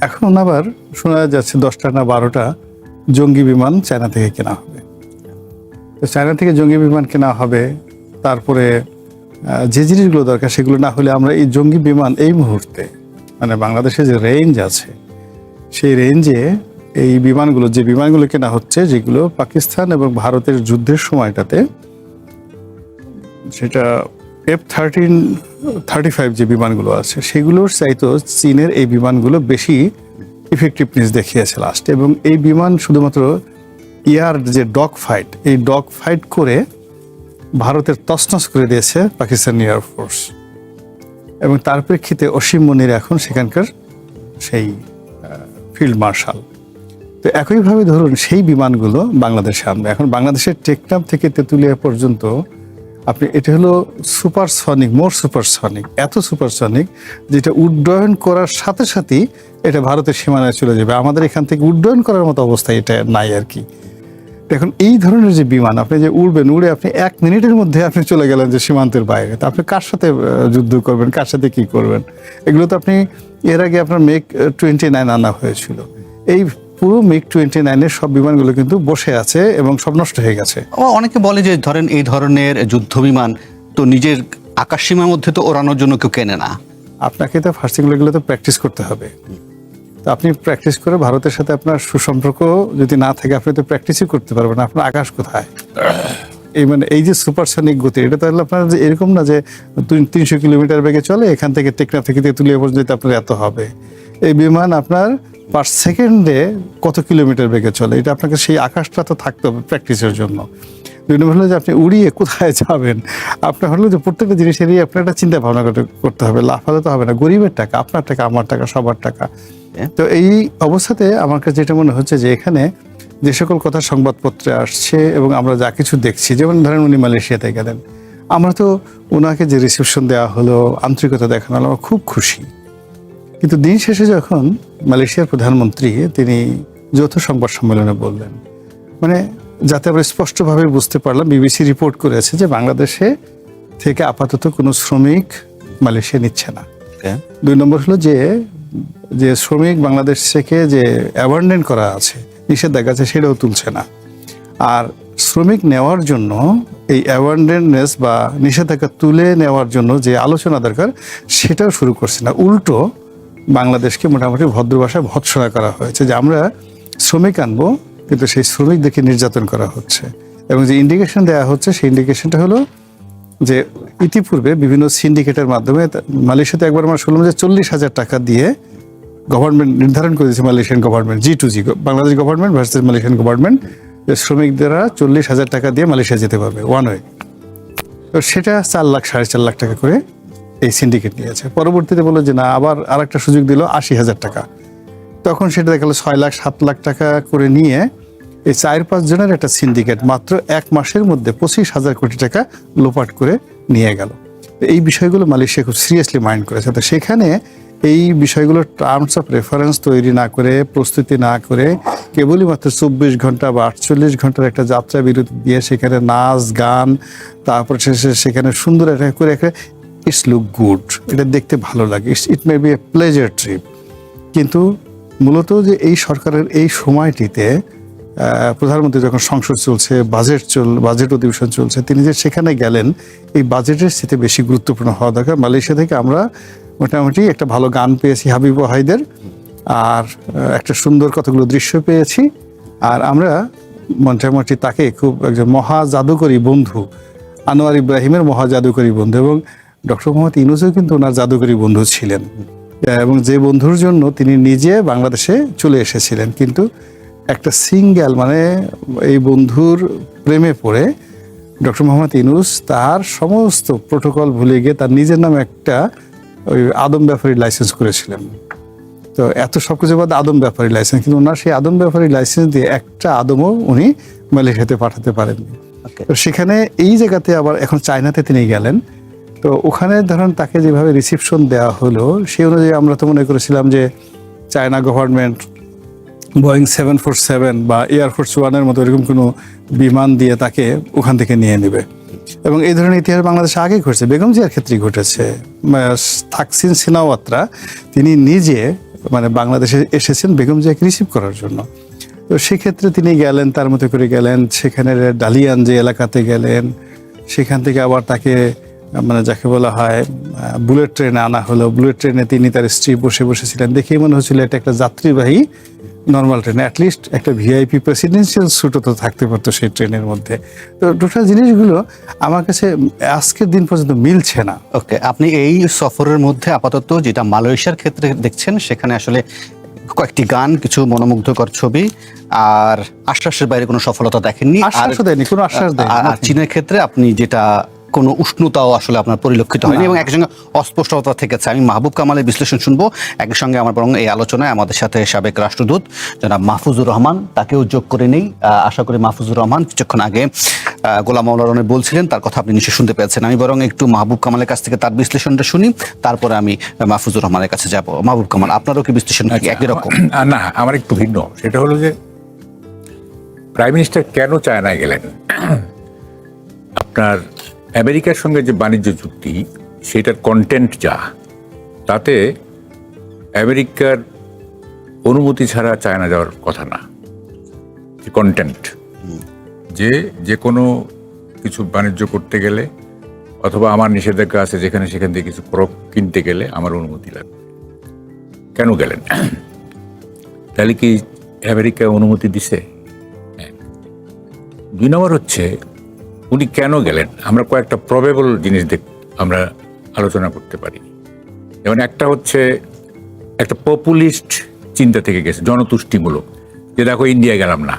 এখন আবার শোনা যাচ্ছে 10টা না 12টা জঙ্গি বিমান চায়না থেকে কেনা হবে। তো চায়না থেকে জঙ্গি বিমান কেনা হবে, তারপরে যে জিনিসগুলো দরকার সেগুলো না হলে আমরা এই জঙ্গি বিমান এই মুহূর্তে মানে বাংলাদেশে যে রেঞ্জ আছে সেই রেঞ্জে এই বিমানগুলো যে বিমানগুলো কেনা হচ্ছে, যেগুলো পাকিস্তান এবং ভারতের যুদ্ধের সময়টাতে সেটা F-35 যে বিমানগুলো আছে সেগুলোর চাইতেও চীনের এই বিমানগুলো বেশি ইফেক্টিভনেস দেখিয়েছে লাস্টে। এবং এই বিমান শুধুমাত্র যে ডগ ফাইট করে ভারতের তছনছ করে দিয়েছে পাকিস্তানি এয়ারফোর্স। এবং তার প্রেক্ষিতে অসীম মনির এখন সেখানকার সেই ফিল্ড মার্শাল। তো একইভাবে ধরুন সেই বিমানগুলো বাংলাদেশে আনবে। এখন বাংলাদেশের টেকনাফ থেকে তেঁতুলিয়া পর্যন্ত আপনি এটা হলো মোর সুপারসনিক, এত সুপারসনিক যেটা উড্ডয়ন করার সাথে সাথেই এটা ভারতের সীমানায় চলে যাবে। আমাদের এখান থেকে উড্ডয়ন করার মতো অবস্থা এটা নাই আর কি। এখন এই ধরনের যে বিমান আপনি যে উড়ে আপনি 1 মিনিটের মধ্যে আপনি চলে গেলেন যে সীমান্তের বাইরে, তা আপনি কার সাথে যুদ্ধ করবেন, কার সাথে কি করবেন? এগুলো তো আপনি এর আগে আপনার MiG-29 আনা হয়েছিল। এই পুরো MiG-29 সব বিমানগুলো কিন্তু বসে আছে এবং সব নষ্ট হয়ে গেছে। অনেকে বলে যে ধরেন এই ধরনের যুদ্ধ বিমান তো নিজের আকাশ সীমার মধ্যে তো ওড়ানোর জন্য কেউ কেনে না। আপনাকে তো ফার্স্ট এগুলো তো প্র্যাকটিস করতে হবে। তো আপনি প্র্যাকটিস করে ভারতের সাথে আপনার সুসম্পর্ক যদি না থাকে আপনি তো প্র্যাকটিসই করতে পারবেন না। আপনার আকাশ কোথায়? এই যে সুপারসনিক গতি, এটা তাহলে আপনার যে এরকম না যে 300 কিলোমিটার বেগে চলে, এখান থেকে টেকনাফ থেকে তেঁতুলিয়া পর্যন্ত আপনার এত হবে। এই বিমান আপনার পার সেকেন্ডে কত কিলোমিটার বেগে চলে, এটা আপনাকে সেই আকাশটা তো থাকতে হবে প্র্যাকটিসের জন্য। দুই নম্বর হলো যে আপনি উড়িয়ে কোথায় যাবেন, আপনার হলো যে প্রত্যেকটা জিনিসেরই আপনার একটা চিন্তা ভাবনা করতে হবে। লাফালে তো হবে না, গরিবের টাকা, আপনার টাকা, আমার টাকা, সবার টাকা। তো এই অবস্থাতে আমার কাছে যেটা মনে হচ্ছে যে এখানে যে সকল কথা সংবাদপত্রে আসছে এবং আমরা যা কিছু দেখছি, যেমন ধরেন উনি মালয়েশিয়াতে গেলেন, আমরা তো ওনাকে যে রিসেপশন দেওয়া হলো, আন্তরিকতা দেখানো হলো, আমরা খুব খুশি। কিন্তু দিন শেষে যখন মালয়েশিয়ার প্রধানমন্ত্রী তিনি যৌথ সংবাদ সম্মেলনে বললেন, মানে যাতে আমরা স্পষ্টভাবে বুঝতে পারলাম, বিবিসি রিপোর্ট করেছে যে বাংলাদেশে থেকে আপাতত কোনো শ্রমিক মালয়েশিয়া নিচ্ছে না। দুই নম্বর হলো যে শ্রমিক বাংলাদেশ থেকে যে অ্যাবান্ডন করা আছে, নিষেধাজ্ঞা আছে, সেটাও তুলছে না। আর শ্রমিক নেওয়ার জন্য এই অ্যাবান্ডনেস বা নিষেধাজ্ঞা তুলে নেওয়ার জন্য যে আলোচনা দরকার সেটাও শুরু করছে না। উল্টো বাংলাদেশকে মোটামুটি ভদ্র ভাষায় ভৎসনা করা হয়েছে যে আমরা শ্রমিক আনবো, কিন্তু সেই শ্রমিকদেরকে নির্যাতন করা হচ্ছে। এবং যে ইন্ডিকেশন দেওয়া হচ্ছে সেই ইন্ডিকেশনটা হলো যে ইতিপূর্বে বিভিন্ন সিন্ডিকেটের মাধ্যমে মালয়েশিয়াতে একবার আমরা শুনলাম যে 40,000 টাকা দিয়ে গভর্নমেন্ট নির্ধারণ করে দিয়েছে, Malaysian government, G2G, Bangladesh government versus Malaysian government, যে শ্রমিকদেরা 40,000 টাকা দিয়ে মালয়েশিয়া যেতে পারবে ওয়ান ওয়ে। তো সেটা 4 লাখ 4.5 লাখ টাকা করে এই সিন্ডিকেট নিয়েছে। পরবর্তীতে বললো যে না, আবার আরেকটা সুযোগ দিল 80,000 টাকা। তখন সেটা দেখালো 6 লাখ 7 লাখ টাকা করে নিয়ে এই 4-5 জনের একটা সিন্ডিকেট মাত্র 1 মাসের মধ্যে 25,000 কোটি টাকা লোপাট করে নিয়ে গেল। এই বিষয়গুলো মালয়েশিয়া খুব সিরিয়াসলি মাইন্ড করেছে। তো সেখানে এই বিষয়গুলোর টার্মস অফ রেফারেন্স তৈরি না করে, প্রস্তুতি না করে, কেবলই মাত্র 24 ঘন্টা বা 48 ঘন্টার একটা যাত্রা বিরতি দিয়ে সেখানে নাচ গান, তারপর সেখানে সুন্দর একটা ইটস লুক গুড, এটা দেখতে ভালো লাগে, it may be a pleasure trip. কিন্তু মূলত যে এই সরকারের এই সময়টিতে প্রধানমন্ত্রী যখন সংসদ চলছে, বাজেট অধিবেশন চলছে, তিনি যে সেখানে গেলেন, এই বাজেটের সাথে বেশি গুরুত্বপূর্ণ হওয়া দরকার। মালয়েশিয়া থেকে আমরা মোটামুটি একটা ভালো গান পেয়েছি হাবিব ওয়াহিদের, আর একটা সুন্দর কতগুলো দৃশ্য পেয়েছি, আর আমরা মোটামুটি তাকে খুব একজন মহা জাদুকরী বন্ধু, আনোয়ার ইব্রাহিমের মহা জাদুকরী বন্ধু, এবং ডক্টর মোহাম্মদ ইউনূসও কিন্তু ওনার জাদুকরী বন্ধু ছিলেন, এবং যে বন্ধুর জন্য তিনি নিজে বাংলাদেশে চলে এসেছিলেন। কিন্তু একটা সিঙ্গেল মানে এই বন্ধুর প্রেমে পড়ে ডক্টর মোহাম্মদ ইউনূস তার সমস্ত প্রোটোকল ভুলে গিয়ে তার নিজের নামে একটা ওই আদম ব্যাপারী লাইসেন্স করেছিলেন। তো এত সবকিছু বাদ আদম ব্যাপারী লাইসেন্স, কিন্তু ওনার সেই আদম ব্যাপারী লাইসেন্স দিয়ে একটা আদমও উনি মালয়েশিয়াতে পাঠাতে পারেননি। তো সেখানে এই জায়গাতে আবার এখন চায়নাতে তিনি গেলেন। তো ওখানে ধরেন তাকে যেভাবে রিসিপশন দেওয়া হলো সেই অনুযায়ী আমরা তো মনে করেছিলাম যে চায়না গভর্নমেন্ট বোয়িং 747 বা এয়ারফোর্স 1-এর মতো এরকম কোনো বিমান দিয়ে তাকে ওখান থেকে নিয়ে নেবে। এবং এই ধরনের ইতিহাস বাংলাদেশে আগে ঘটেছে, বেগম জিয়ার ক্ষেত্রেই ঘটেছে। থাকসিন সিনাওয়াত্রা তিনি নিজে মানে বাংলাদেশে এসেছেন বেগম জিয়াকে রিসিভ করার জন্য। তো সেক্ষেত্রে তিনি গেলেন, তার মতো করে গেলেন, সেখানে ডালিয়ান যে এলাকাতে গেলেন, সেখান থেকে আবার তাকে মানে যাকে বলা হয় বুলেট ট্রেনে আনা হলো। বুলেট ট্রেনে তিনি তার স্ত্রী বসে বসেছিলেন, দেখেই মনে হচ্ছিল এটা একটা যাত্রীবাহী নর্মাল ট্রেন, অ্যাটলিস্ট একটা ভিআইপি প্রেসিডেন্সিয়াল স্যুটও তো থাকতে পারতো সেই ট্রেনের মধ্যে। তো টোটাল জিনিসগুলো আমার কাছে আজকের দিন পর্যন্ত মিলছে না। ওকে, আপনি এই সফরের মধ্যে আপাতত যেটা মালয়েশিয়ার ক্ষেত্রে দেখছেন, সেখানে আসলে কয়েকটি গান, কিছু মনোমুগ্ধকর ছবি, আর আশ্বাসের বাইরে কোনো সফলতা দেখেননি। আশ্বাসও দেয়নি, কোনো আশ্বাস দেয়নি। আর চীনের ক্ষেত্রে আপনি যেটা কোনো উষ্ণতাও আসলে আপনার পরিলক্ষিত হয়নি এবং একই সঙ্গে অস্পষ্টতা থেকেছে। আমি মাহবুব কামালের বিশ্লেষণ শুনবো, একই সঙ্গে আমার বরং এই আলোচনায় আমাদের সাথে সাবেক রাষ্ট্রদূত জনাব মাহফুজুর রহমান, তাকেও যোগ করে নেই। আশা করি মাহফুজুর রহমান কিছুক্ষণ আগে গোলাম মাওলা রনি বলছিলেন, তার কথা আপনি নিশ্চয়ই শুনতে পেয়েছেন। আমি বরং একটু মাহবুব কামালের কাছ থেকে তার বিশ্লেষণটা শুনি, তারপরে আমি মাহফুজুর রহমানের কাছে যাব। মাহবুব কামাল, আপনারও কি বিশ্লেষণ একই রকম? না, আমার একটু ভিন্ন। সেটা হলো যে প্রাইম মিনিস্টার কেন চায়নায় গেলেন। আপনার আমেরিকার সঙ্গে যে বাণিজ্য চুক্তি, সেটার কন্টেন্ট যা, তাতে আমেরিকার অনুমতি ছাড়া চায়না যাওয়ার কথা না। যে কন্টেন্ট, যে কোনো কিছু বাণিজ্য করতে গেলে অথবা আমার নিষেধাজ্ঞা আছে যেখানে সেখান থেকে কিছু প্রোডাক্ট কিনতে গেলে আমার অনুমতি লাগবে। কেন গেলেন? তাহলে কি আমেরিকা অনুমতি দিছে? দুই নম্বর হচ্ছে উনি কেন গেলেন, আমরা কয়েকটা প্রবেবল জিনিস আমরা আলোচনা করতে পারি। যেমন একটা হচ্ছে একটা পপুলিস্ট চিন্তা থেকে গেছে, জনতুষ্টিমূলক, যে দেখো ইন্ডিয়া গেলাম না,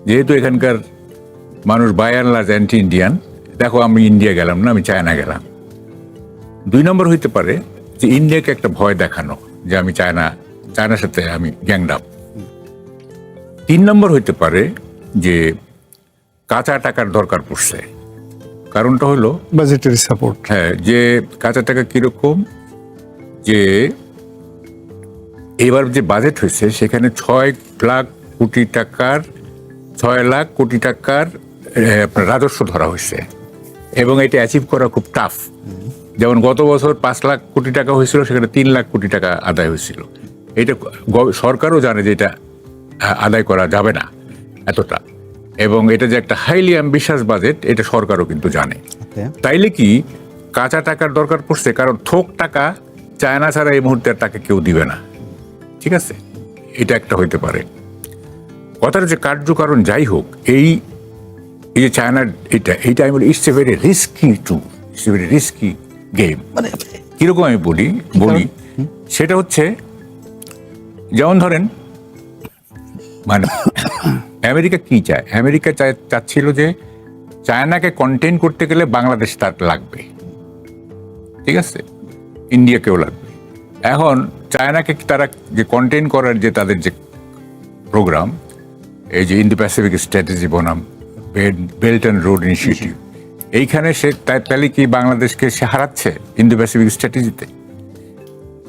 যেহেতু এখানকার মানুষ by and large anti Indian, দেখো আমি ইন্ডিয়া গেলাম না, আমি চায়না গেলাম। দুই নম্বর হইতে পারে যে ইন্ডিয়াকে একটা ভয় দেখানো, যে আমি চায়নার সাথে আমি গ্যাংড আপ। তিন নম্বর হইতে পারে যে কাঁচা টাকার দরকার পড়ছে। কারণটা হলো বাজেটারি সাপোর্ট। হ্যাঁ, যে কাঁচা টাকা কিরকম, যে এবার যে বাজেট হয়েছে সেখানে 6 লাখ কোটি টাকার আপনার রাজস্ব ধরা হয়েছে এবং এটা অ্যাচিভ করা খুব টাফ। যেমন গত বছর 5 লাখ কোটি টাকা হয়েছিল, সেখানে 3 লাখ কোটি টাকা আদায় হয়েছিল। এটা সরকারও জানে যে এটা আদায় করা যাবে না এতটা, এবং এটা যে একটা হাইলি অ্যাম্বিশাস বাজেট, এটা সরকারও কিন্তু জানে। তাইলে কি কাঁচা টাকার দরকার পড়ছে, কারণ থোক টাকা চায়না ছাড়া এই মুহূর্তে আর টাকা কেউ দিবে না। ঠিক আছে, এটা একটা হইতে পারে। কথাটা যে কার্যকারণ যাই হোক, এই যে চায়নার এইটা আমি বলি it's a very risky game. মানে কিরকম আমি বলি সেটা হচ্ছে, যেমন ধরেন মানে আমেরিকা কি চায়, আমেরিকা চাচ্ছিল যে চায়নাকে কন্টেইন করতে গেলে বাংলাদেশ তার লাগবে, ঠিক আছে, ইন্ডিয়াকেও লাগবে। এখন চায়নাকে তারা যে কন্টেইন করার যে তাদের যে প্রোগ্রাম, এই যে ইন্দো প্যাসিফিক স্ট্র্যাটেজি বনাম বেল্ট অ্যান্ড রোড ইনিশিয়েটিভ, এইখানে সে তাহলে কি বাংলাদেশকে সে হারাচ্ছে ইন্দো প্যাসিফিক স্ট্র্যাটেজিতে?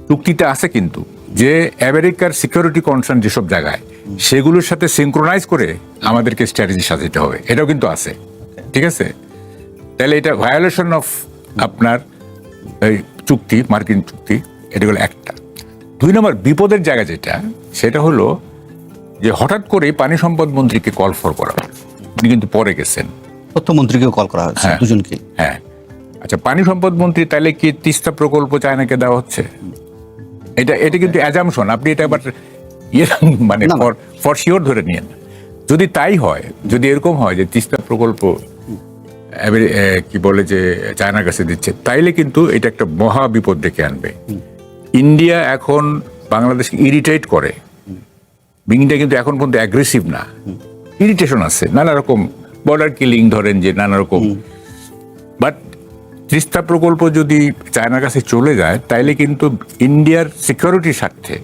চুক্তিতে আছে কিন্তু যে আমেরিকার সিকিউরিটি কনসার্ন যেসব জায়গায়, সেগুলোর সাথে সিনক্রোনাইজ করে আমাদেরকে স্ট্র্যাটেজি সাজাতে হবে, এটাও কিন্তু আছে। ঠিক আছে, তাহলে এটা ভায়োলেশন অফ আপনার এই চুক্তি, মার্কিন চুক্তি, এটা হলো একটা। দুই নম্বর বিপদের জায়গা যেটা, সেটা হলো যে হঠাৎ করে পানি সম্পদ মন্ত্রীকে কল ফর করা, উনি কিন্তু পরে গেছেন, তথ্যমন্ত্রীকেও কল করা হয়েছে, দুজনকে। হ্যাঁ, আচ্ছা, পানি সম্পদ মন্ত্রী, তাহলে কি তিস্তা প্রকল্প চায়নাকে দেওয়া হচ্ছে? এটা কিন্তু অ্যাজামশন, আপনি এটা আবার মানে ফর শিওর ধরে নিয়েন। যদি তাই হয়, যদি এরকম হয় যে তিস্তা প্রকল্প কি বলে যে চায়নার কাছে দিচ্ছে, তাইলে কিন্তু এটা একটা মহা বিপদ ডেকে আনবে। ইন্ডিয়া এখন বাংলাদেশকে ইরিটেট করে, ইন্ডিয়া কিন্তু এখন পর্যন্ত অ্যাগ্রেসিভ না, ইরিটেশন আছে নানা রকম, বর্ডার কিলিং ধরেন, যে নানা রকম। বাট তিস্তা প্রকল্প যদি চায়নার কাছে চলে যায়, তাইলে কিন্তু ইন্ডিয়ার সিকিউরিটির স্বার্থে,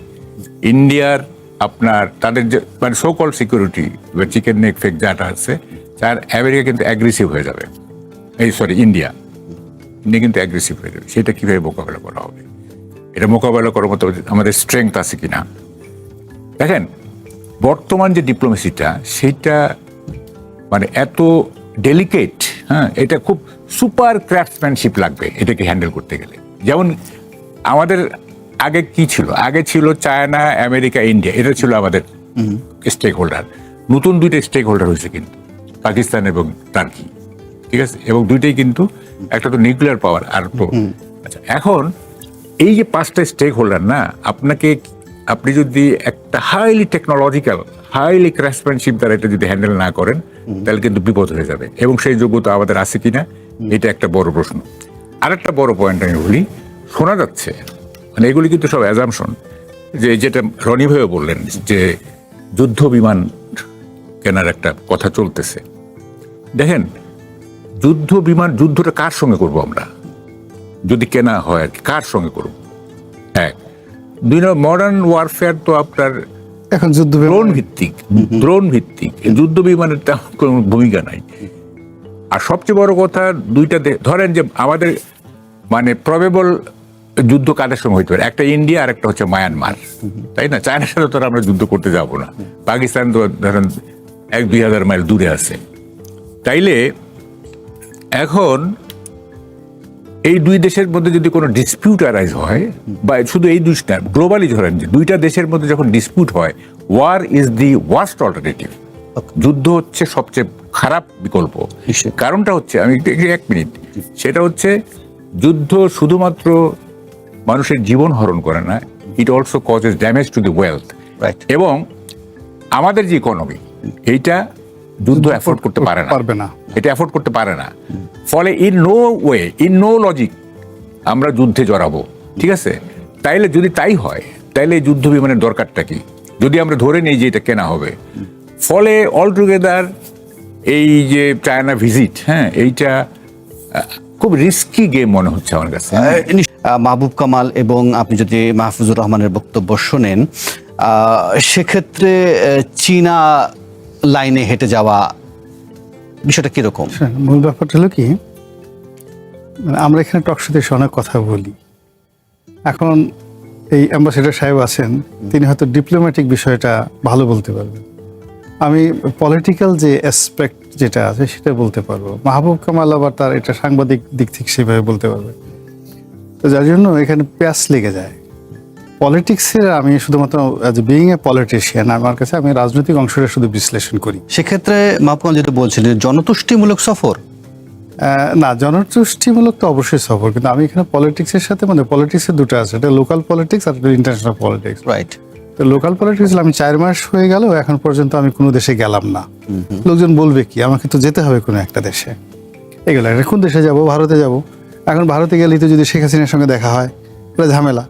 ইন্ডিয়ার আপনার তাদের যে মানে সো কল সিকিউরিটি বা চিকেন নেক ফেক যাটা আছে, আমেরিকা কিন্তু অ্যাগ্রেসিভ হয়ে যাবে। ইন্ডিয়া কিন্তু অ্যাগ্রেসিভ হয়ে যাবে। সেটা কিভাবে মোকাবেলা করা হবে, এটা মোকাবেলা করার মতো আমাদের স্ট্রেংথ আছে কিনা? দেখেন, বর্তমান যে ডিপ্লোমেসিটা, সেটা মানে এত ডেলিকেট, হ্যাঁ, এটা খুব সুপার ক্রাফটসম্যানশিপ লাগবে এটাকে হ্যান্ডেল করতে গেলে। যেমন আমাদের আগে কি ছিল? আগে ছিল চায়না, আমেরিকা, ইন্ডিয়া, এটা ছিল আমাদের স্টেক হোল্ডার। নতুন দুইটা স্টেক হোল্ডার হয়েছে কিন্তু, পাকিস্তান এবং টার্কি, ঠিক আছে? এবং দুইটাই কিন্তু, একটা তো নিউক্লিয়ার পাওয়ার, আর তো আচ্ছা, এখন এই যে 5টা স্টেক হোল্ডার না, আপনি যদি একটা হাইলি টেকনোলজিক্যাল, হাইলি ক্রাফটম্যানশিপ দ্বারা এটা যদি হ্যান্ডেল না করেন, তাহলে কিন্তু বিপদ হয়ে যাবে। এবং সেই যোগ্যতা আমাদের আছে কিনা, এটা একটা বড় প্রশ্ন। আরেকটা বড় পয়েন্ট আমি বলি, শোনা যাচ্ছে, মানে এগুলি কিন্তু সব অ্যাজাম্পশন, যে যেটা রনি ভাইও বললেন যে যুদ্ধ বিমান কেনার একটা কথা চলতেছে। দেখেন, যুদ্ধটা কার সঙ্গে করব আমরা, যদি কেনা হয় আর কি, কার সঙ্গে করব? এক, 2 মডার্ন ওয়ারফেয়ার তো আপনার এখন যুদ্ধ ড্রোন ভিত্তিক, যুদ্ধ বিমানের তেমন কোনো ভূমিকা নাই। আর সবচেয়ে বড় কথা, দুইটা ধরেন যে আমাদের মানে প্রবেবল যুদ্ধ কাদের সঙ্গে হইতে পারে, একটা ইন্ডিয়া আর একটা হচ্ছে মায়ানমার, তাই না? চায়নার সাথে তো আমরা যুদ্ধ করতে যাব না। পাকিস্তান তো ধরেন 1-2 হাজার মাইল দূরে আছে। তাইলে এখন এই দুই দেশের মধ্যে যদি কোনো ডিসপিউট অ্যারাইজ হয়, বা শুধু এই দুই না, গ্লোবালি ধরেন যে দুইটা দেশের মধ্যে যখন ডিসপিউট হয়, war is the worst alternative. যুদ্ধ হচ্ছে সবচেয়ে খারাপ বিকল্প। কারণটা হচ্ছে, আমি এক মিনিট, সেটা হচ্ছে যুদ্ধ শুধুমাত্র মানুষের জীবন হরণ করে না, it also causes damage to the wealth. এবং আমাদের যে ইকোনমি, এইটা যুদ্ধ অ্যাফোর্ড করতে পারে না, এটা অ্যাফোর্ড করতে পারে না। ফলে in no way, in no logic আমরা যুদ্ধে জড়াবো, ঠিক আছে? তাইলে যদি তাই হয়, তাইলে যুদ্ধ বিমানের দরকারটা কি, যদি আমরা ধরে নিই যে এটা কেনা হবে? ফলে অলটুগেদার এই যে চায়না ভিজিট, হ্যাঁ, এইটা খুব রিস্কি গেম মনে হচ্ছে আমার কাছে। মাহবুব কামাল এবং আপনি যদি মাহফুজুর রহমানের বক্তব্য শোনেন, সেক্ষেত্রে চীনা লাইনে হেঁটে যাওয়া বিষয়টা কিরকম? মূল ব্যাপারটা হলো কি, মানে আমরা এখানে টকশোতে অনেক কথা বলি। এখন এই অ্যাম্বাসেডর সাহেব আছেন, তিনি হয়তো ডিপ্লোম্যাটিক বিষয়টা ভালো বলতে পারবেন, আমি পলিটিক্যাল যে অ্যাসপেক্ট যেটা আছে সেটা বলতে পারবো। মাহবুব কামাল আবার তার এটা সাংবাদিক দিক থেকে সেভাবে বলতে পারবে। তো যার জন্য এখানে প্যাচ লেগে যায় পলিটিক্সের। আমি শুধুমাত্র বিইং এ পলিটিশিয়ান, আমার কাছে আমি রাজনৈতিক অংশটা শুধু বিশ্লেষণ করি। সেক্ষেত্রে মাহবুব কামাল যেটা বলছিলেন, জনতুষ্টিমূলক সফর না, জনতুষ্টিমূলক তো অবশ্যই সফর, কিন্তু আমি এখানে পলিটিক্সের সাথে, মানে পলিটিক্সের দুটো আছে, এটা লোকাল পলিটিক্স আর ইন্টারন্যাশনাল পলিটিক্স। রাইট। তো লোকাল পলিটিক্স আমি 4 মাস হয়ে গেল, এখন পর্যন্ত আমি কোনো দেশে গেলাম না। লোকজন বলবে কি, আমাকে তো যেতে হবে কোনো একটা দেশে। এগুলো কোন দেশে যাব? ভারতে যাব। এখন ভারতে গেলেই তো যদি শেখ হাসিনার সঙ্গে দেখা হয়, এটা ঝামেলা।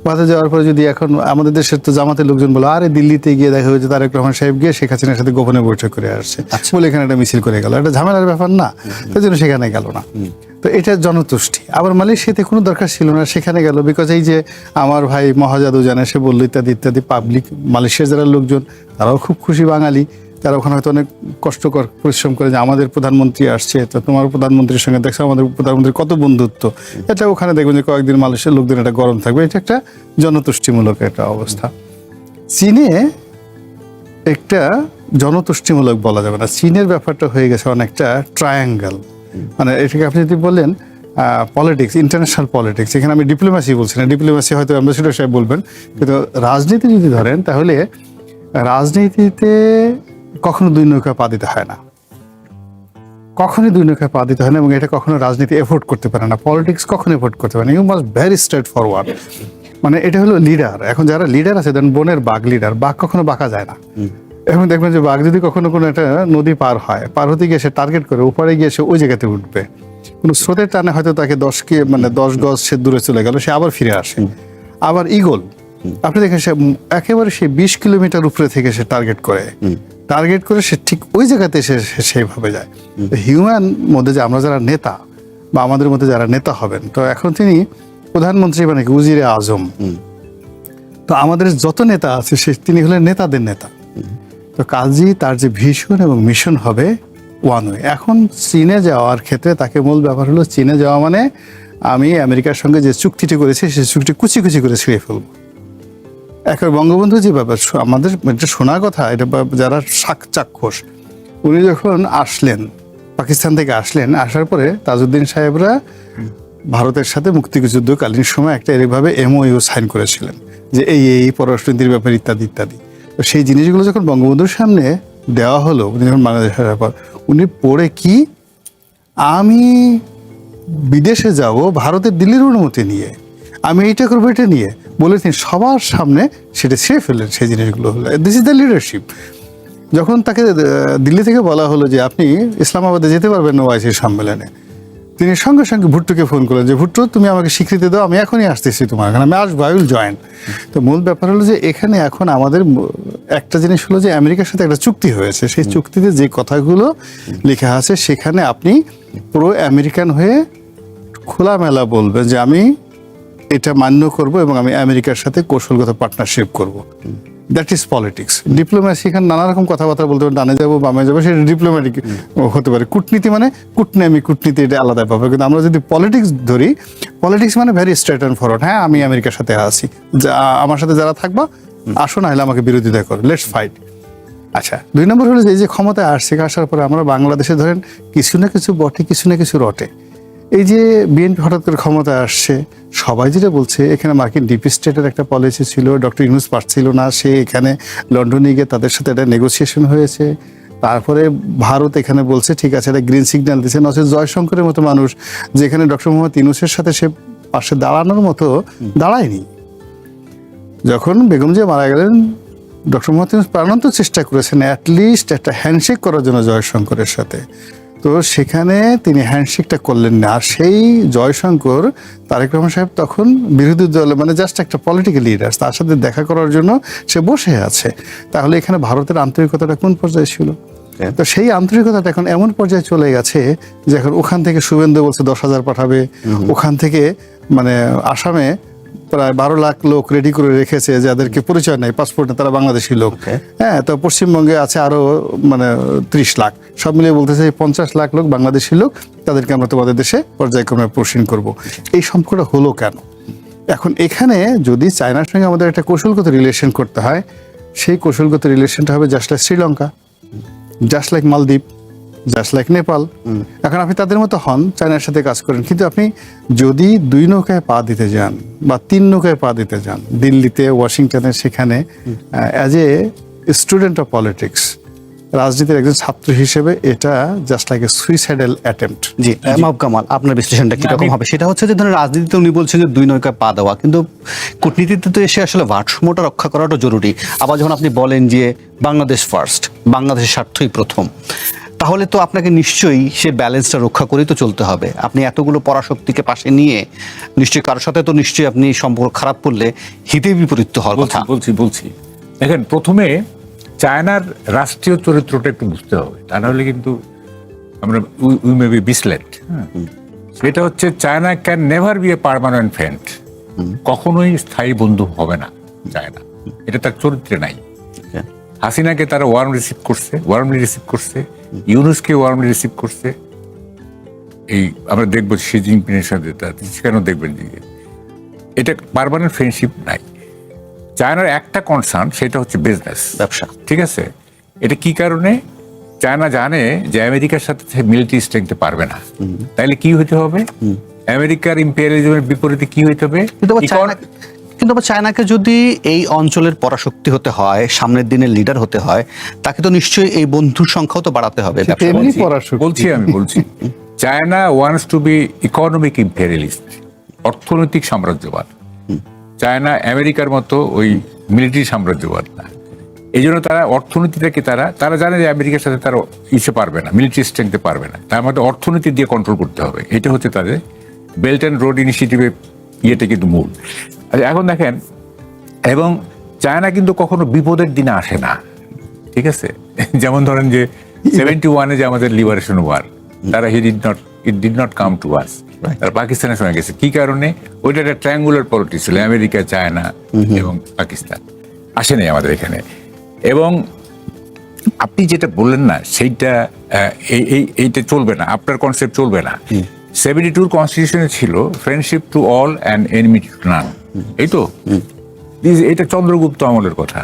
ভারতে যাওয়ার পরে যদি এখন আমাদের দেশের তো জামাতের লোকজন বলো, আরে দিল্লিতে গিয়ে দেখা হয়েছে তারেক রহমান সাহেব গিয়ে শেখ হাসিনার সাথে গোপনে বৈঠক করে আসছে, বলে এখানে একটা মিছিল করে গেল, এটা ঝামেলার ব্যাপার না? তাই জন্য সেখানে গেল না। তো এটা জনতুষ্টি। আবার মালয়েশিয়াতে কোনো দরকার ছিল না, সেখানে গেল, বিকজ এই যে আমার ভাই মহাজাদু জানে, সে বললো ইত্যাদি ইত্যাদি। পাবলিক মালয়েশিয়ার যারা লোকজন, তারাও খুব খুশি বাঙালি, তারা ওখানে হয়তো অনেক কষ্টকর পরিশ্রম করে যে আমাদের প্রধানমন্ত্রী আসছে, তো তোমার প্রধানমন্ত্রীর সঙ্গে দেখছো আমাদের প্রধানমন্ত্রীর কত বন্ধুত্ব। এটা ওখানে দেখবেন যে কয়েকদিন মালয়েশিয়ার লোকদের এটা গরম থাকবে। এটা একটা জনতুষ্টিমূলক একটা অবস্থা। চীনে একটা জনতুষ্টিমূলক বলা যাবে না, চীনের ব্যাপারটা হয়ে গেছে অনেকটা ট্রায়াঙ্গেল। মানে এটাকে আপনি যদি বলেন পলিটিক্স, ইন্টারন্যাশনাল পলিটিক্স, এখানে আমি ডিপ্লোম্যাসি বলছি না, ডিপ্লোম্যাসি হয়তো অ্যাম্বাসেডর সাহেব বলবেন, কিন্তু রাজনীতি যদি ধরেন, তাহলে রাজনীতিতে কখনো 2 নৌকায় পা দিতে হয় না, কখনোই 2 নৌকায় পা দিতে হয় না, এবং এটা কখনো রাজনীতি এফোর্ড করতে পারে না, পলিটিক্স কখনো এফোর্ড করতে পারে না। You must very straightforward. মানে এটা হলো লিডার। এখন যারা লিডার আছে, দেন বনের বাঘ লিডার, বাঘ কখনো বাঁকা যায় না। এখন দেখবেন যে বাঘ যদি কখনো কোনো একটা নদী পার হয়, পার হতে গিয়ে সে টার্গেট করে উপরে গিয়ে সে ওই জায়গাতে উঠবে, কোনো স্রোতের টানে হয়তো তাকে 10 গজ সে দূরে চলে গেল, সে আবার ফিরে আসে। আবার ঈগল, আপনি দেখেন সে একেবারে সে 20 কিলোমিটার উপরে থেকে সে টার্গেট করে সে ঠিক ওই জায়গাতে সে সেইভাবে যায়। হিউম্যান মধ্যে যে আমরা যারা নেতা, বা আমাদের মধ্যে যারা নেতা হবেন, তো এখন তিনি প্রধানমন্ত্রী, মানে কি উজিরে আজম, তো আমাদের যত নেতা আছে তিনি হলেন নেতাদের নেতা। তো কাজী তার যে ভিশন এবং মিশন হবে ওয়ান ওয়ে। এখন চীনে যাওয়ার ক্ষেত্রে তাকে মূল ব্যাপার হলো, চীনে যাওয়া মানে আমি আমেরিকার সঙ্গে যে চুক্তিটি করেছি সেই চুক্তি কুচি কুচি করে ছুঁয়ে ফেলবো। এখন বঙ্গবন্ধু যে ব্যাপার, আমাদের এটা শোনা কথা, এটা যারা চাক্ষুষ, উনি যখন আসলেন পাকিস্তান থেকে আসলেন, আসার পরে তাজউদ্দিন সাহেবরা ভারতের সাথে মুক্তিযুদ্ধকালীন সময় একটা এরকমভাবে এমওইউ সাইন করেছিলেন যে এই পররাষ্ট্রনীতির ব্যাপারে ইত্যাদি ইত্যাদি। তো সেই জিনিসগুলো যখন বঙ্গবন্ধুর সামনে দেওয়া হলো, উনি যখন বাংলাদেশ আসার পর উনি পড়ে কি, আমি বিদেশে যাব ভারতের দিল্লির অনুমতি নিয়ে, আমি এইটা করবো এটা নিয়ে বলে তিনি সবার সামনে সেটা ছেড়ে ফেললেন। সেই জিনিসগুলো হলো দিস ইজ দ্য লিডারশিপ। যখন তাকে দিল্লি থেকে বলা হলো যে আপনি ইসলামাবাদে যেতে পারবেন না ওআইসি সম্মেলনে, তিনি সঙ্গে সঙ্গে ভুট্টোকে ফোন করলেন যে ভুট্টো তুমি আমাকে স্বীকৃতি দাও, আমি এখনই আসতেছি তোমার এখানে, আমি আসবো, আই উইল জয়েন। তো মূল ব্যাপার হলো যে এখানে এখন আমাদের একটা জিনিস হলো যে আমেরিকার সাথে একটা চুক্তি হয়েছে, সেই চুক্তিতে যে কথাগুলো লেখা আছে সেখানে আপনি পুরো আমেরিকান হয়ে খোলামেলা বলবেন যে আমি এটা মান্য করব এবং আমি আমেরিকার সাথে কৌশলগত পার্টনারশিপ করব। That is politics. ডিপ্লোম্যাসি এখানে নানা রকম কথাবার্তা বলতে পারে, ডানে যাবো বামে যাবো, সেটা ডিপ্লোম্যাটিক হতে পারে। কূটনীতি মানে কূটনীতি এটা আলাদা পাবে। কিন্তু আমরা যদি পলিটিক্স ধরি, পলিটিক্স মানে ভেরি স্ট্রেট অ্যান্ড ফরওয়ার্ড। হ্যাঁ, আমি আমেরিকার সাথে আছি, আমার সাথে যারা থাকবা আসো, না হলে আমাকে বিরোধিতা করো, লেটস ফাইট। আচ্ছা, 2 নম্বর হলো যে এই যে ক্ষমতায় আসার পরে আমরা বাংলাদেশে ধরেন কিছু না কিছু বটে, কিছু না কিছু রটে। এই যে বিএনপি হঠাৎ করে ক্ষমতায় আসছে, সবাই যেটা বলছে এখানে মার্কিন ডিপ স্টেটের একটা পলিসি ছিল, ডক্টর ইউনূস পারছিল না, সে এখানে লন্ডনে গিয়ে তাদের সাথে একটা নেগোসিয়েশন হয়েছে। তারপরে ভারত এখানে বলছে ঠিক আছে, একটা গ্রিন সিগন্যাল দিচ্ছে। নচেত জয়শঙ্করের মতো মানুষ যেখানে ডক্টর মোহাম্মদ ইউনূসের সাথে সে পাশে দাঁড়ানোর মতো দাঁড়ায়নি। যখন বেগম জিয়া মারা গেলেন, ডক্টর মোহাম্মদ ইউনূস প্রাণান্ত চেষ্টা করেছেন অ্যাটলিস্ট একটা হ্যান্ডশেক করার জন্য জয়শঙ্করের সাথে। তো সেখানে তিনি হ্যান্ডশেকটা করলেন না। আর সেই জয়শঙ্কর, তারেক রহমান সাহেব তখন বিরোধী দলে মানে জাস্ট একটা পলিটিক্যাল লিডার, তার সাথে দেখা করার জন্য সে বসে আছে। তাহলে এখানে ভারতের আন্তরিকতাটা কোন পর্যায়ে ছিল? তো সেই আন্তরিকতাটা এখন এমন পর্যায়ে চলে গেছে যে এখন ওখান থেকে শুভেন্দু বলছে 10,000 পাঠাবে, ওখান থেকে মানে আসামে প্রায় 12 লাখ লোক রেডি করে রেখেছে যাদেরকে পরিচয় নাই, পাসপোর্ট তারা বাংলাদেশি লোক। হ্যাঁ, তো পশ্চিমবঙ্গে আছে আরো মানে 30 লাখ, সব মিলিয়ে বলতেছে 50 লাখ লোক বাংলাদেশি লোক, তাদেরকে আমরা তোমাদের দেশে পর্যায়ক্রমে পোষণ করব। এই সম্পর্কটা হলো কেন? এখন এখানে যদি চায়নার সঙ্গে আমাদের একটা কৌশলগত রিলেশন করতে হয়, সেই কৌশলগত রিলেশনটা হবে just like Sri Lanka, just like মালদ্বীপ, জাস্ট লাইক নেপাল। এখন আপনি তাদের মতো হন, চায়নার সাথে কাজ করেন, কিন্তু আপনি যদি 2 নৌকায় পা দিতে যান বা 3 নৌকায় পা দিতে যান, দিল্লিতে, ওয়াশিংটনে, সেখানে as a student of politics, রাজনীতির একজন ছাত্র হিসেবে এটা just like a suicidal attempt. জি, মাহবুব কামাল, আপনার বিশ্লেষণটা কিরকম হবে? সেটা হচ্ছে যে ধরেন রাজনীতিতে উনি বলছেন যে 2 নৌকায় পা দেওয়া, কিন্তু কূটনীতিতে তো এসে আসলে ভারসাম্যটা রক্ষা করাটা জরুরি। আবার যখন আপনি বলেন যে বাংলাদেশ ফার্স্ট, বাংলাদেশের স্বার্থই প্রথম, তাহলে তো আপনাকে নিশ্চয়ই সে ব্যালেন্সটা রক্ষা করেই তো চলতে হবে। আপনি এতগুলো পরাশক্তিকে পাশে নিয়ে নিশ্চয়ই কারোর সাথে তো নিশ্চয়ই আপনি সম্পর্ক খারাপ করলে হিতে বিপরীত হওয়ার কথা। বলছি দেখেন, প্রথমে চায়নার রাষ্ট্রীয় চরিত্রটা একটু বুঝতে হবে, তা নাহলে কিন্তু আমরা উই মে বি মিসলেড। সেটা হচ্ছে China can never be a permanent friend, কখনোই স্থায়ী বন্ধু হবে না চায়না, এটা তার চরিত্রে নাই। হাসিনাকে তারা ওয়ার্মলি রিসিভ করছে, ইউনূসকে ওয়ার্মলি রিসিভ করছে। এই আমরা দেখবো শি জিনপিংয়ের সাথে, সেখানেও দেখবেন যে এটা পার্মানেন্ট ফ্রেন্ডশিপ নাই। চায়নার একটা কনসার্ন, সেটা হচ্ছে বিজনেস, ব্যবসা। ঠিক আছে, এটা কি কারণে? চায়না জানে যে আমেরিকার সাথে মিলিটারি স্ট্রেংথ পারবে না, তাইলে কি হইতে হবে? আমেরিকার ইম্পেরিয়ালিজমের বিপরীতে কি হইতে হবে? কিন্তু আবার চায়নাকে যদি এই অঞ্চলের পরাশক্তি হতে হয়, সামনের দিনের লিডার হতে হয়, তাকে তো নিশ্চয়ই এই বন্ধুর সংখ্যাও তো বাড়াতে হবে। বলছি China wants to be economic imperialist, অর্থনৈতিক সাম্রাজ্যবাদ। চায়না আমেরিকার মতো ওই মিলিটারি সাম্রাজ্যবাদ না। এই জন্য তারা অর্থনীতিটাকে তারা জানে যে আমেরিকার সাথে তারা পারবে না, মিলিটারি স্ট্রেংথে পারবে না, তার মধ্যে অর্থনীতি দিয়ে কন্ট্রোল করতে হবে। এটা হচ্ছে তাদের বেল্ট অ্যান্ড রোড ইনিশিয়েটিভের ইয়েটা কিন্তু মূল। আচ্ছা, এখন দেখেন, এবং চায়না কিন্তু কখনো বিপদের দিনে আসে না, ঠিক আছে? যেমন ধরেন যে 71-এ যে আমাদের লিবারেশন ওয়ার, তারা it did not come to us, তারা পাকিস্তানের সঙ্গে গেছে। কি কারণে? ওইটা একটা ট্রায়াঙ্গুলার পলিটিক্স ছিল, আমেরিকা, চায়না এবং পাকিস্তান, আসে নাই আমাদের এখানে। এবং আপনি যেটা বললেন না, সেইটা এইটা চলবে না, আপনার কনসেপ্ট চলবে না। 72 কনস্টিটিউশনে ছিল friendship to all and enmity two নান। এই তো, এটা চন্দ্রগুপ্ত আমলের কথা,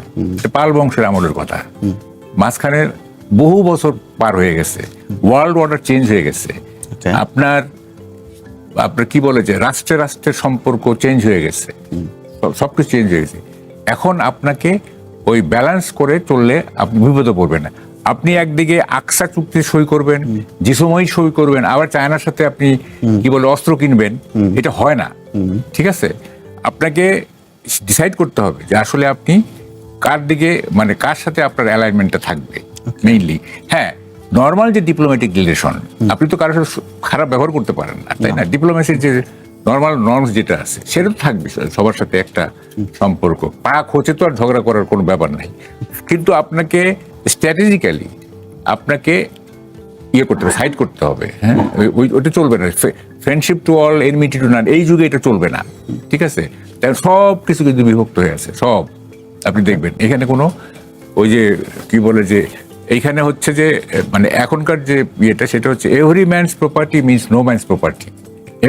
পাল বংশের আমলের কথা। মাঝখানে বহু বছর পার হয়ে গেছে, ওয়ার্ল্ড অর্ডার চেঞ্জ হয়ে গেছে। আপনার আপনার কি বলে যে রাষ্ট্রে রাষ্ট্রের সম্পর্ক চেঞ্জ হয়ে গেছে, সবকিছু চেঞ্জ হয়ে গেছে। এখন আপনাকে ওই ব্যালেন্স করে চললে আপনি বিপদে পড়বেন না। আপনি একদিকে আকসা চুক্তি সই করবেন, যে সময় সই করবেন, আবার চায়নার সাথে আপনি কি বলে অস্ত্র কিনবেন, এটা হয় না। ঠিক আছে, আপনাকে ডিসাইড করতে হবে যে আসলে আপনি কার দিকে, মানে কার সাথে আপনার অ্যালাইনমেন্টটা থাকবে মেইনলি। হ্যাঁ, নর্মাল যে ডিপ্লোম্যাটিক রিলেশন, আপনি তো কারোর সাথে খারাপ ব্যবহার করতে পারেন না, তাই না? ডিপ্লোমেসির যে নর্মাল নর্মস যেটা আছে সেটা তো থাকবে, সবার সাথে একটা সম্পর্ক। পাক হচ্ছে তো আর ঝগড়া করার কোনো ব্যাপার নাই, কিন্তু আপনাকে স্ট্র্যাটেজিক্যালি আপনাকে ইয়ে করতে হবে, সাইড করতে হবে। হ্যাঁ, ওইটা চলবে না। Friendship to all, enmity two নান, এই যুগে এটা চলবে না। ঠিক আছে, তাই সব কিছু কিন্তু বিভক্ত হয়ে আছে, সব। আপনি দেখবেন এখানে কোনো ওই যে কি বলে যে এইখানে হচ্ছে যে মানে এখনকার যে ইয়েটা, সেটা হচ্ছে every man's property means no man's property,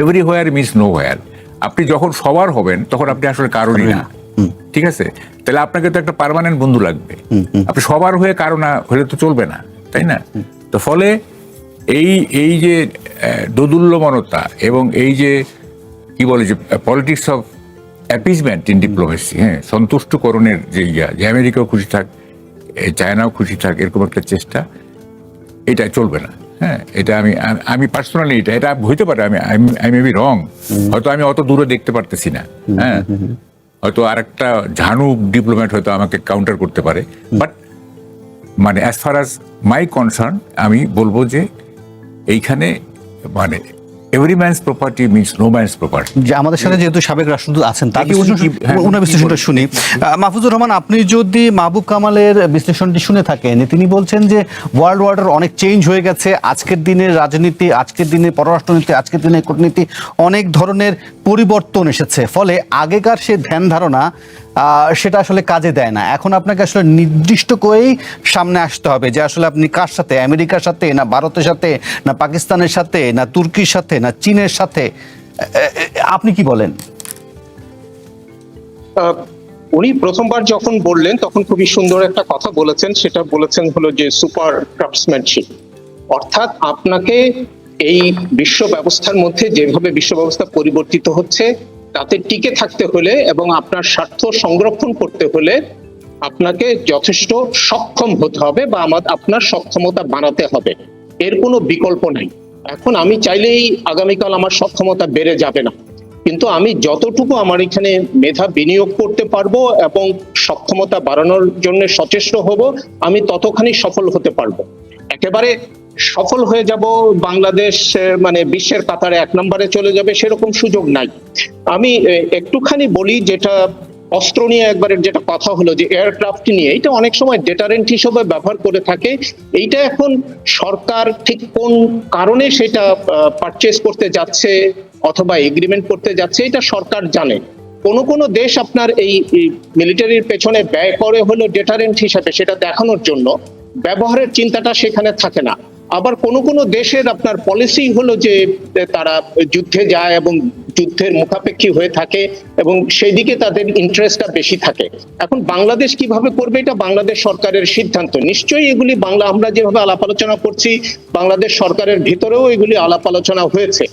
everywhere means nowhere. আপনি যখন সবার হবেন তখন আপনি আসলে কারণই না। ঠিক আছে, তাহলে আপনাকে তো একটা পার্মানেন্ট বন্ধু লাগবে। আপনি সবার হয়ে কারো না হলে তো চলবে না, তাই না? তো ফলে এই যে দোদুল্যমানতা এবং এই যে কি বলে যে politics of appeasement in diplomacy, হ্যাঁ, সন্তুষ্টকরণের যে ইয়া, যে আমেরিকাও খুশি থাক, চায়নাও খুশি থাক, এরকম একটা চেষ্টা, এটা চলবে না। হ্যাঁ, এটা আমি পার্সোনালি এটা হইতে পারে, আই মে বি রং, হয়তো আমি অত দূরে দেখতে পারতেছি না। হ্যাঁ, হয়তো আর একটা ঝানুক ডিপ্লোম্যাট হয়তো আমাকে কাউন্টার করতে পারে, বাট মানে as far as my concern, আমি বলবো যে এইখানে মানে every man's property means no man's property. যে আমাদের সাথে যেহেতু সাবেক রাষ্ট্রদূত আছেন, তার হ্যাঁ, ওনার বিশ্লেষণটা শুনি। মাহফুজুর রহমান, আপনি যদি মাহবুব কামালের বিশ্লেষণটি শুনে থাকেন, তিনি বলছেন যে ওয়ার্ল্ড অর্ডার অনেক চেঞ্জ হয়ে গেছে, আজকের দিনের রাজনীতি, আজকের দিনের পররাষ্ট্রনীতি, আজকের দিনের কূটনীতি অনেক ধরনের পরিবর্তন এসেছে, ফলে আগেকার সে ধ্যান ধারণা সেটা আসলে কাজে দেয় না। এখন আপনাকে আসলে নির্দিষ্ট করেই সামনে আসতে হবে যে আসলে আপনি কার সাথে, আমেরিকার সাথে না ভারতের সাথে না পাকিস্তানের সাথে না তুর্কির সাথে না চীনের সাথে, আপনি কি বলেন? উনি প্রথমবার যখন বললেন তখন খুবই সুন্দর একটা কথা বলেছেন, সেটা বলেছেন হলো যে সুপার ক্রাফটসম্যানশিপ। অর্থাৎ আপনাকে এই বিশ্ব ব্যবস্থার মধ্যে যেভাবে বিশ্ব ব্যবস্থা পরিবর্তিত হচ্ছে তাতে টিকে থাকতে হলে এবং আপনার স্বার্থ সংরক্ষণ করতে হলে আপনাকে যথেষ্ট সক্ষম হতে হবে বা আপনার সক্ষমতা বাড়াতে হবে, এর কোনো বিকল্প নাই। এখন আমি চাইলেই আগামীকাল আমার সক্ষমতা বেড়ে যাবে না, কিন্তু আমি যতটুকু আমার এখানে মেধা বিনিয়োগ করতে পারবো এবং সক্ষমতা বাড়ানোর জন্য সচেষ্ট হব, আমি ততখানি সফল হতে পারবো। একেবারে সফল হয়ে যাব, বাংলাদেশ মানে বিশ্বের কাতারে 1 নম্বরে চলে যাবে, সেরকম সুযোগ নাই। আমি একটুখানি বলি, যেটা অস্ত্র নিয়ে একবারের যেটা কথা হলো যে এয়ারক্রাফট নিয়ে, এটা অনেক সময় ডেটারেন্ট হিসেবে ব্যবহার করে থাকে। এইটা এখন সরকার ঠিক কোন কারণে সেটা পারচেজ করতে যাচ্ছে অথবা এগ্রিমেন্ট করতে যাচ্ছে, এটা সরকার জানে। কোন দেশ আপনার এই মিলিটারির পেছনে ব্যয় করে হলো ডেটারেন্ট হিসেবে, সেটা দেখানোর জন্য, ব্যবহারের চিন্তাটা সেখানে থাকে না। আবার কোন দেশের আপনার পলিসি হলো যে তারা যুদ্ধে যায় এবং যুদ্ধের মুখাপেক্ষী হয়ে থাকে এবং সেই দিকে তাদের ইন্টারেস্টটা বেশি থাকে। এখন বাংলাদেশ কিভাবে করবে, এটা বাংলাদেশ সরকারের সিদ্ধান্ত। নিশ্চয়ই এগুলি আমরা যেভাবে আলাপ আলোচনা করছি, বাংলাদেশ সরকারের ভিতরেও এগুলি আলাপ আলোচনা হয়েছে।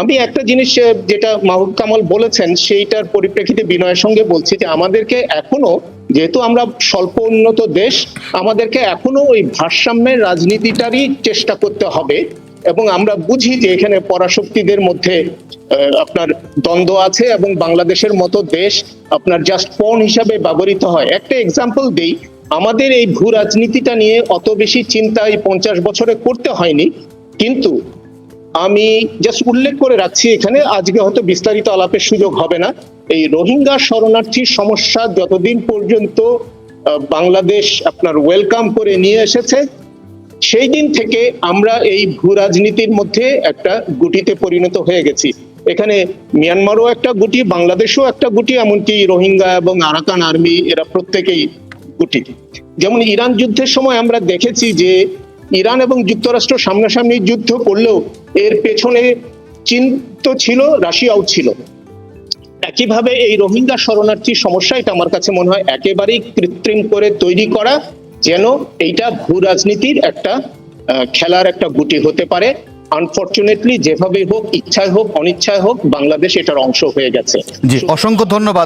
আমি একটা জিনিস যেটা মাহবুব কামাল বলেছেন সেইটার পরিপ্রেক্ষিতে বিনয়ের সঙ্গে বলছি যে আমাদেরকে এখনো, যেহেতু আমরা স্বল্প উন্নত দেশ, আমাদেরকে এখনো ওই ভারসাম্যের রাজনীতিটারই চেষ্টা করতে হবে। এবং আমরা বুঝি যে এখানে পরাশক্তিদের মধ্যে আপনার দ্বন্দ্ব আছে এবং বাংলাদেশের মতো দেশ আপনার জাস্ট পণ হিসাবে ব্যবহৃত হয়। একটা এক্সাম্পল দেই, আমাদের এই ভূ রাজনীতিটা নিয়ে অত বেশি চিন্তা এই 50 বছরে করতে হয়নি, কিন্তু আমি জাস্ট উল্লেখ করে রাখছি এখানে, আজকে হয়তো বিস্তারিত আলাপের সুযোগ হবে না। এই রোহিঙ্গা শরণার্থীর সমস্যা যতদিন পর্যন্ত বাংলাদেশ আপনার ওয়েলকাম করে নিয়ে এসেছে, সেই দিন থেকে আমরা এই ভূ রাজনীতির মধ্যে একটা গুটিতে পরিণত হয়ে গেছি। এখানে মিয়ানমারও একটা গুটি, বাংলাদেশও একটা গুটি, এমনকি রোহিঙ্গা এবং আরাকান আর্মি এরা প্রত্যেকেই গুটি। যেমন ইরান যুদ্ধের সময় আমরা দেখেছি যে ইরান এবং যুক্তরাষ্ট্র সামনাসামনি যুদ্ধ করলেও এর পেছনে চীন তো ছিল, রাশিয়াও ছিল। একইভাবে এই রোহিঙ্গা শরণার্থীর সমস্যা, এটা আমার কাছে মনে হয় একেবারেই কৃত্রিম করে তৈরি করা, যেন এইটা ভূ রাজনীতির একটা খেলার একটা গুটি হতে পারে। আনফরচুনেটলি যেভাবে হোক, ইচ্ছায় হোক অনিচ্ছায় হোক, বাংলাদেশ এটার অংশ হয়ে গেছে। জি, অসংখ্য ধন্যবাদ।